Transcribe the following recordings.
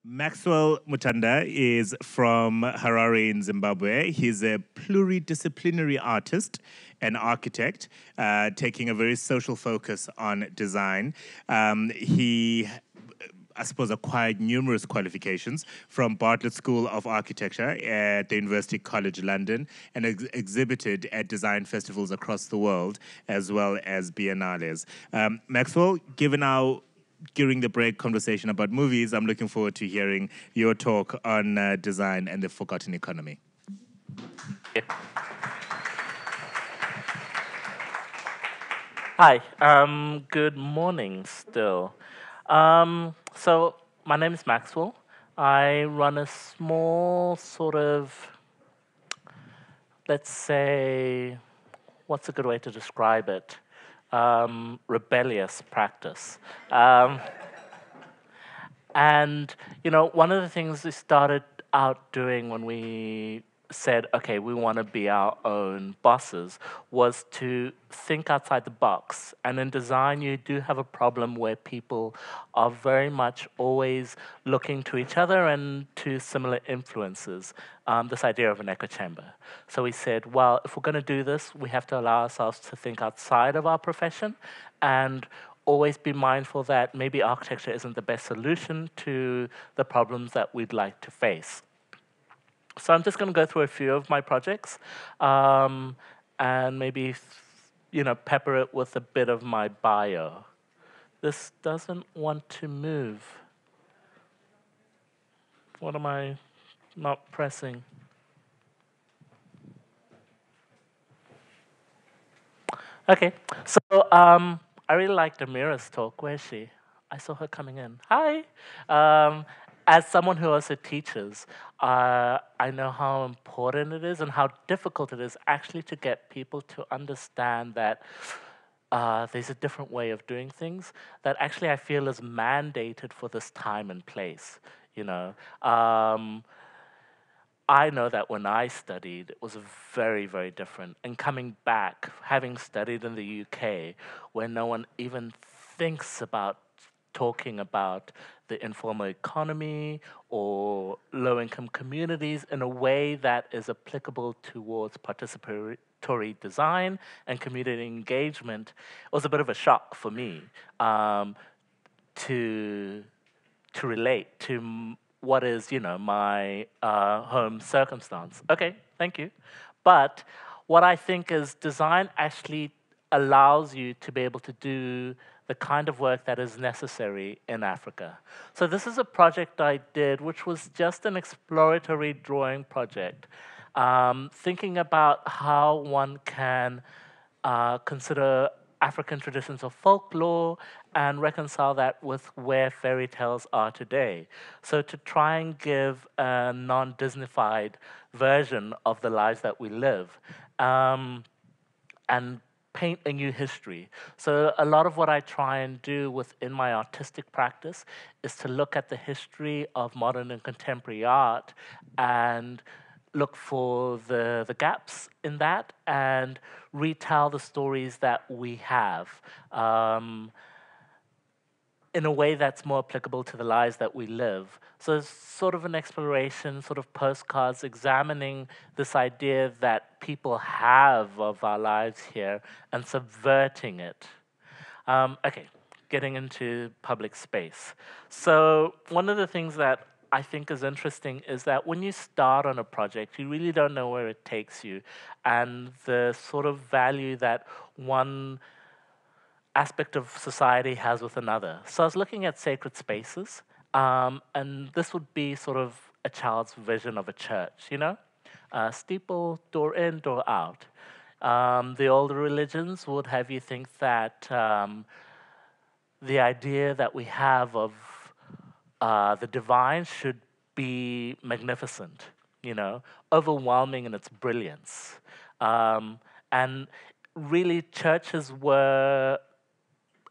Maxwell Mutunda is from Harare in Zimbabwe. He's a pluridisciplinary artist and architect, taking a very social focus on design. He I suppose, acquired numerous qualifications from Bartlett School of Architecture at the University College London and exhibited at design festivals across the world as well as biennales. Maxwell, given our during the break conversation about movies, I'm looking forward to hearing your talk on design and the forgotten economy. Hi, good morning still. So my name is Maxwell. I run a small sort of, let's say, what's a good way to describe it? Rebellious practice. Um, and, one of the things we started out doing when we said, okay, we want to be our own bosses, was to think outside the box. And in design, you do have a problem where people are very much always looking to each other and to similar influences, this idea of an echo chamber. So we said, well, if we're going to do this, we have to allow ourselves to think outside of our profession and always be mindful that maybe architecture isn't the best solution to the problems that we'd like to face. So I'm just going to go through a few of my projects and maybe, pepper it with a bit of my bio. This doesn't want to move. What am I not pressing? Okay, so I really liked Amira's talk. Where is she? I saw her coming in. Hi. As someone who also teaches, I know how important it is and how difficult it is actually to get people to understand that there's a different way of doing things that actually I feel is mandated for this time and place. You know, I know that when I studied, it was very, very different. And coming back, having studied in the UK, where no one even thinks about talking about the informal economy or low income communities in a way that is applicable towards participatory design and community engagement, it was a bit of a shock for me to relate to what is, my home circumstance. Okay, thank you. But what I think is design actually allows you to be able to do the kind of work that is necessary in Africa. So this is a project I did, which was just an exploratory drawing project, thinking about how one can consider African traditions of folklore and reconcile that with where fairy tales are today. So, to try and give a non Disneyfied version of the lives that we live and paint a new history. So, a lot of what I try and do within my artistic practice is to look at the history of modern and contemporary art and look for the gaps in that and retell the stories that we have in a way that's more applicable to the lives that we live. So it's sort of an exploration, sort of postcards examining this idea that people have of our lives here and subverting it. Okay, getting into public space. So one of the things that I think is interesting is that when you start on a project, you really don't know where it takes you, and the sort of value that one aspect of society has with another. So I was looking at sacred spaces, and this would be sort of a child's vision of a church, steeple, door in, door out. The older religions would have you think that the idea that we have of the divine should be magnificent, overwhelming in its brilliance. And really, churches were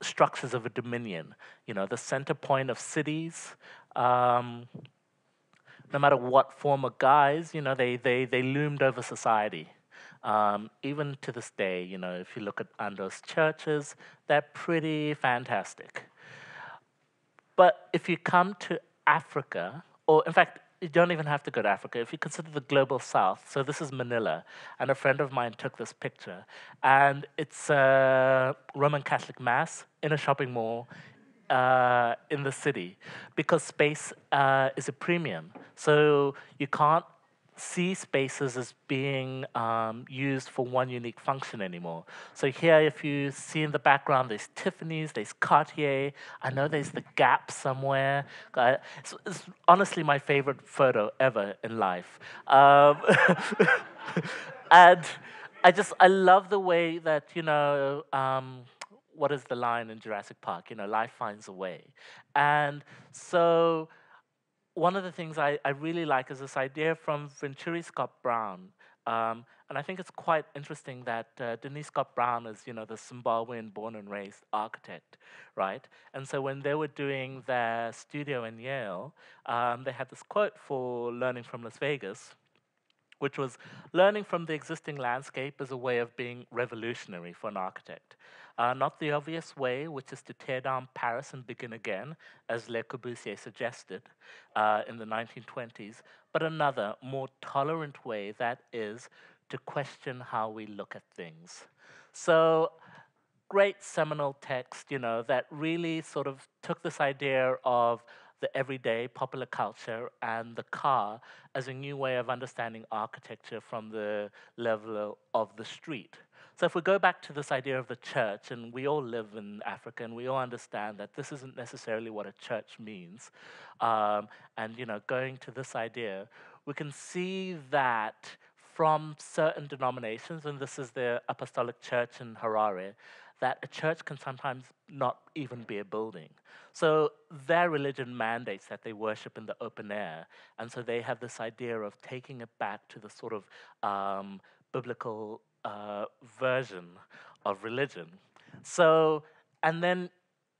structures of a dominion, the center point of cities. No matter what form or guise, they loomed over society. Even to this day, if you look at Ando's churches, they're pretty fantastic. But if you come to Africa, or in fact, you don't even have to go to Africa. If you consider the global south, so this is Manila, and a friend of mine took this picture, and it's a Roman Catholic Mass in a shopping mall in the city because space is a premium. So you can't see spaces as being used for one unique function anymore. So here, if you see in the background, there's Tiffany's, there's Cartier. I know there's the Gap somewhere. It's honestly my favorite photo ever in life. And I love the way that, what is the line in Jurassic Park? Life finds a way. And so one of the things I really like is this idea from Venturi Scott Brown. And I think it's quite interesting that Denise Scott Brown is, the Zimbabwean born and raised architect, right? And so when they were doing their studio in Yale, they had this quote for Learning from Las Vegas, which was learning from the existing landscape as a way of being revolutionary for an architect. Not the obvious way, which is to tear down Paris and begin again, as Le Corbusier suggested in the 1920s, but another, more tolerant way, that is to question how we look at things. So, great seminal text, that really sort of took this idea of the everyday popular culture and the car as a new way of understanding architecture from the level of the street. So if we go back to this idea of the church, and we all live in Africa, and we all understand that this isn't necessarily what a church means, and going to this idea, we can see that from certain denominations, and this is the Apostolic Church in Harare, that a church can sometimes not even be a building. So their religion mandates that they worship in the open air, and so they have this idea of taking it back to the sort of biblical version of religion. So, and then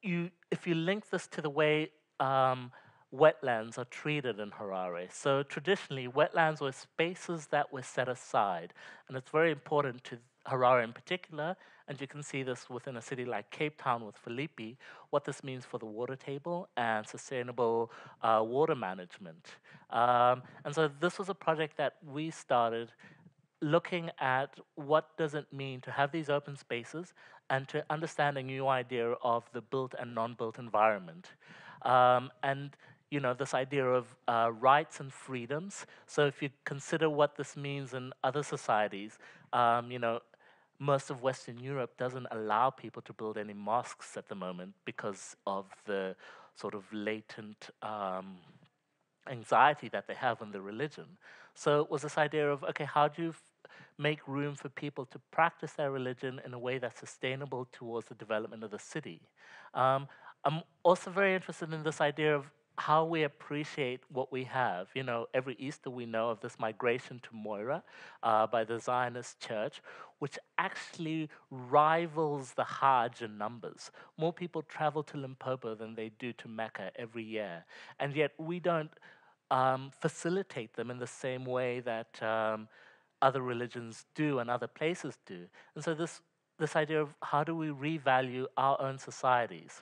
if you link this to the way wetlands are treated in Harare. So traditionally, wetlands were spaces that were set aside, and it's very important to Harare in particular, and you can see this within a city like Cape Town with Felipe, what this means for the water table and sustainable water management. And so this was a project that we started looking at what does it mean to have these open spaces and to understand a new idea of the built and non-built environment. And this idea of rights and freedoms. So if you consider what this means in other societies, most of Western Europe doesn't allow people to build any mosques at the moment because of the sort of latent anxiety that they have in the religion. So it was this idea of, okay, how do you make room for people to practice their religion in a way that's sustainable towards the development of the city? I'm also very interested in this idea of how we appreciate what we have. Every Easter we know of this migration to Moira by the Zionist Church, which actually rivals the Hajj in numbers. More people travel to Limpopo than they do to Mecca every year. And yet we don't facilitate them in the same way that other religions do and other places do. And so this idea of how do we revalue our own societies?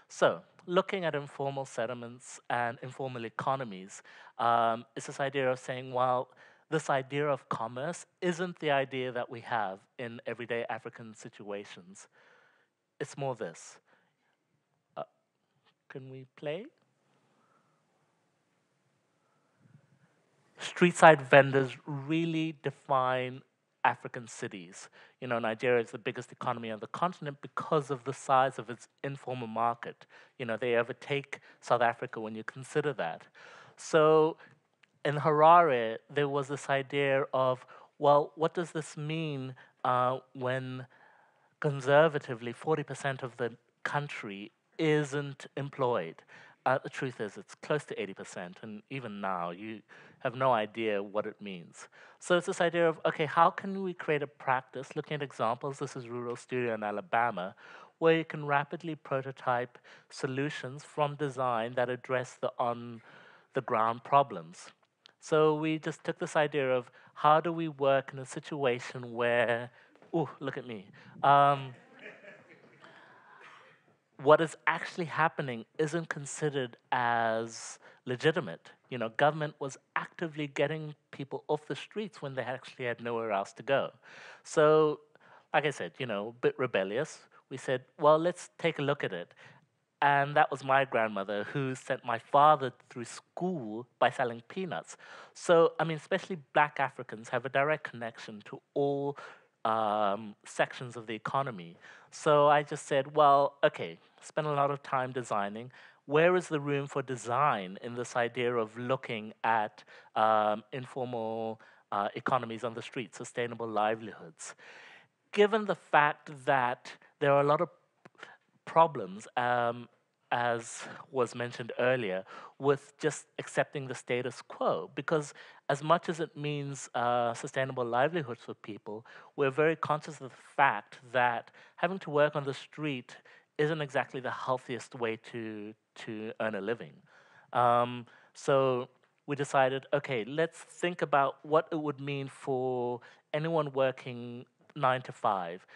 So, looking at informal settlements and informal economies, is this idea of saying, well, this idea of commerce isn't the idea that we have in everyday African situations. It's more this. Can we play? Street side vendors really define African cities. Nigeria is the biggest economy on the continent because of the size of its informal market. They overtake South Africa when you consider that. So in Harare, there was this idea of, well, what does this mean when conservatively 40% of the country isn't employed? The truth is, it's close to 80%, and even now, you have no idea what it means. So it's this idea of, okay, how can we create a practice, looking at examples, this is Rural Studio in Alabama, where you can rapidly prototype solutions from design that address the on-the-ground problems. So we just took this idea of how do we work in a situation where, look at me, what is actually happening isn't considered as legitimate. Government was actively getting people off the streets when they actually had nowhere else to go. So, like I said, a bit rebellious. We said, well, let's take a look at it. And that was my grandmother who sent my father through school by selling peanuts. So, I mean, especially black Africans have a direct connection to all sections of the economy. So I just said, well, okay, spend a lot of time designing. Where is the room for design in this idea of looking at informal economies on the street, sustainable livelihoods? Given the fact that there are a lot of problems, as was mentioned earlier, with just accepting the status quo. Because as much as it means sustainable livelihoods for people, we're very conscious of the fact that having to work on the street isn't exactly the healthiest way to earn a living. So we decided, okay, let's think about what it would mean for anyone working 9 to 5.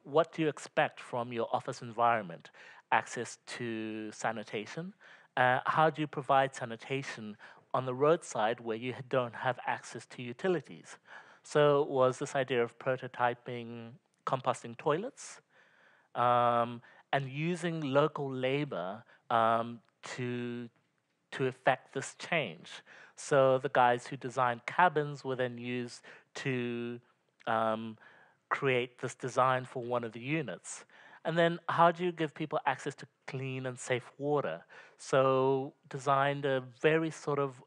What do you expect from your office environment? Access to sanitation. How do you provide sanitation on the roadside where you don't have access to utilities? So it was this idea of prototyping composting toilets, and using local labor to effect this change. So the guys who designed cabins were then used to create this design for one of the units. And then how do you give people access to clean and safe water? So designed a very sort of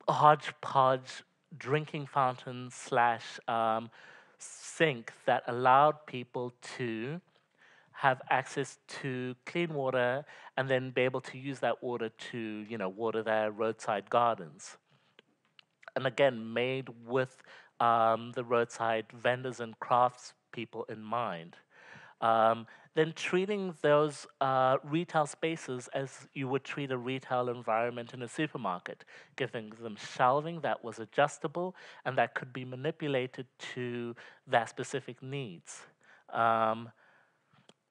hodgepodge drinking fountain slash sink that allowed people to have access to clean water and then be able to use that water to, water their roadside gardens. And again, made with the roadside vendors and crafts people in mind. Then treating those retail spaces as you would treat a retail environment in a supermarket, giving them shelving that was adjustable and that could be manipulated to their specific needs.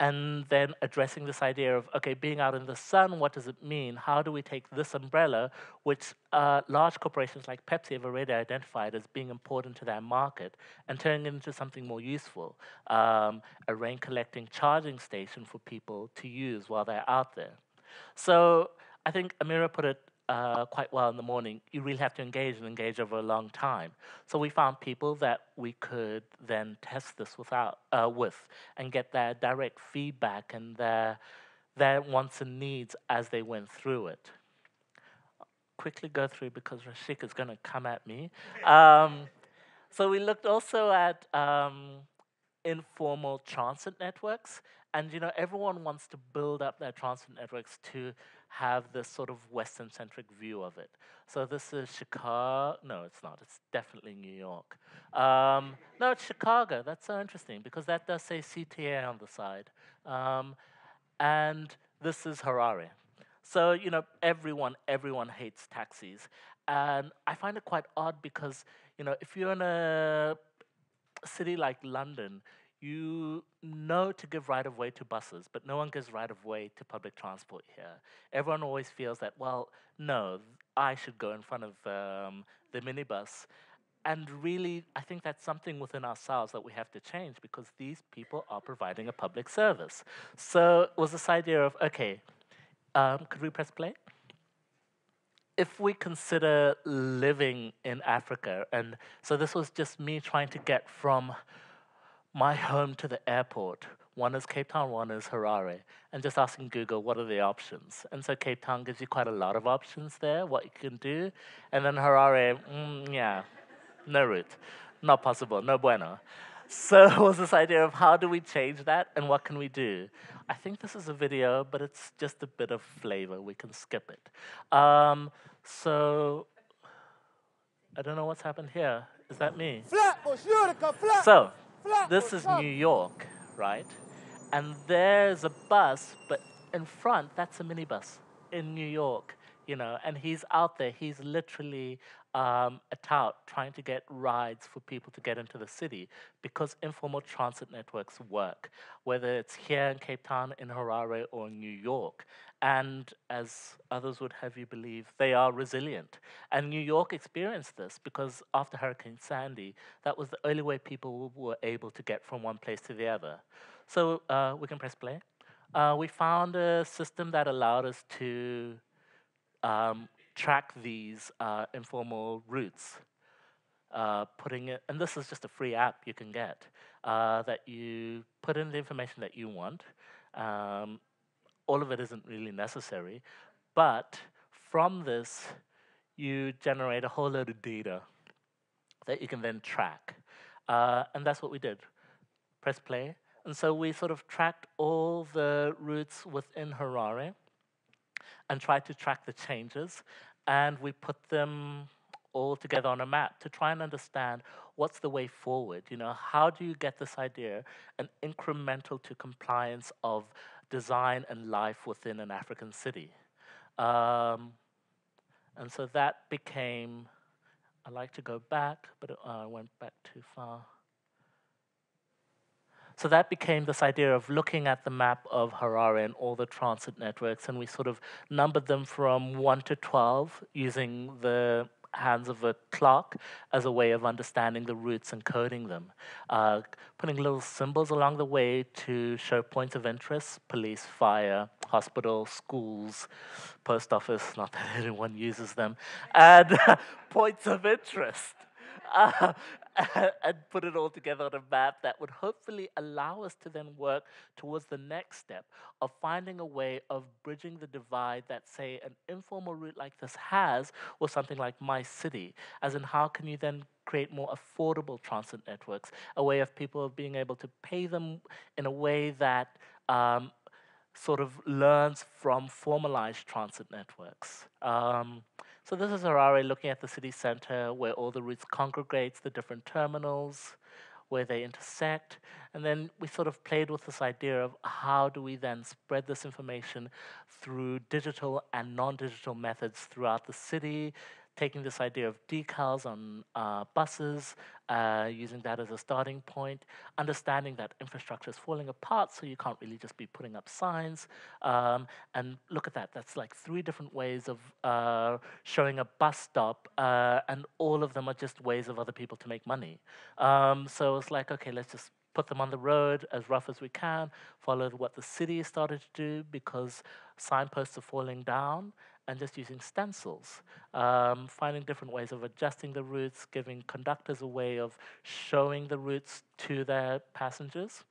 And then addressing this idea of, okay, being out in the sun, what does it mean? How do we take this umbrella, which large corporations like Pepsi have already identified as being important to their market, and turning it into something more useful? A rain collecting charging station for people to use while they're out there. So I think Amira put it quite well in the morning. You really have to engage over a long time. So we found people that we could then test this with and get their direct feedback and their wants and needs as they went through it. Quickly go through because Rashik is going to come at me. So we looked also at informal transit networks. And, everyone wants to build up their transit networks to have this sort of Western-centric view of it. So this is Chicago. No, it's not. It's definitely New York. No, it's Chicago. That's so interesting because that does say CTA on the side. And this is Harare. So, everyone hates taxis. And I find it quite odd because, if you're in a city like London, you know to give right of way to buses, but no one gives right of way to public transport here. Everyone always feels that, well, no, I should go in front of the minibus. And really, I think that's something within ourselves that we have to change because these people are providing a public service. So it was this idea of, okay, could we press play? If we consider living in Africa, and so this was just me trying to get from my home to the airport. One is Cape Town, one is Harare, and just asking Google what are the options. And so Cape Town gives you quite a lot of options there, what you can do. And then Harare, yeah, no route, not possible, no bueno. So it was this idea of how do we change that and what can we do? I think this is a video, but it's just a bit of flavor. We can skip it. So I don't know what's happened here. Is that me? So this is New York, right? And there's a bus, but in front, that's a minibus in New York, and he's out there. He's literally a tout trying to get rides for people to get into the city because informal transit networks work, whether it's here in Cape Town, in Harare, or in New York. And as others would have you believe, they are resilient. And New York experienced this because after Hurricane Sandy, that was the only way people were able to get from one place to the other. So we can press play. We found a system that allowed us to track these informal routes. Putting it, and this is just a free app you can get, that you put in the information that you want. Um, all of it isn't really necessary, but from this, you generate a whole load of data that you can then track. And that's what we did. Press play. And so we sort of tracked all the routes within Harare and tried to track the changes. And we put them all together on a map to try and understand what's the way forward. You know, how do you get this idea, an incremental to compliance of design and life within an African city? And so that became, I like to go back, but I went back too far. So that became this idea of looking at the map of Harare and all the transit networks, and we sort of numbered them from 1 to 12 using the hands of a clock as a way of understanding the routes and coding them. Putting little symbols along the way to show points of interest: police, fire, hospital, schools, post office, not that anyone uses them, and points of interest. Uh, and put it all together on a map that would hopefully allow us to then work towards the next step of finding a way of bridging the divide that, say, an informal route like this has with something like My City, as in how can you then create more affordable transit networks, a way of people being able to pay them in a way that sort of learns from formalized transit networks. So this is Harare looking at the city center where all the routes congregate, the different terminals, where they intersect. And then we sort of played with this idea of how do we then spread this information through digital and non-digital methods throughout the city, taking this idea of decals on buses, using that as a starting point, understanding that infrastructure is falling apart, so you can't really just be putting up signs. And look at that, that's like 3 different ways of showing a bus stop, and all of them are just ways of other people to make money. So it's like, okay, let's just put them on the road as rough as we can, follow what the city started to do because signposts are falling down, and just using stencils, finding different ways of adjusting the routes, giving conductors a way of showing the routes to their passengers.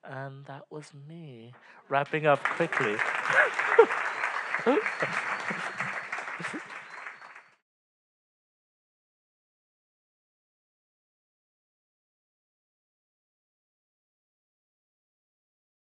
And that was me, wrapping up quickly.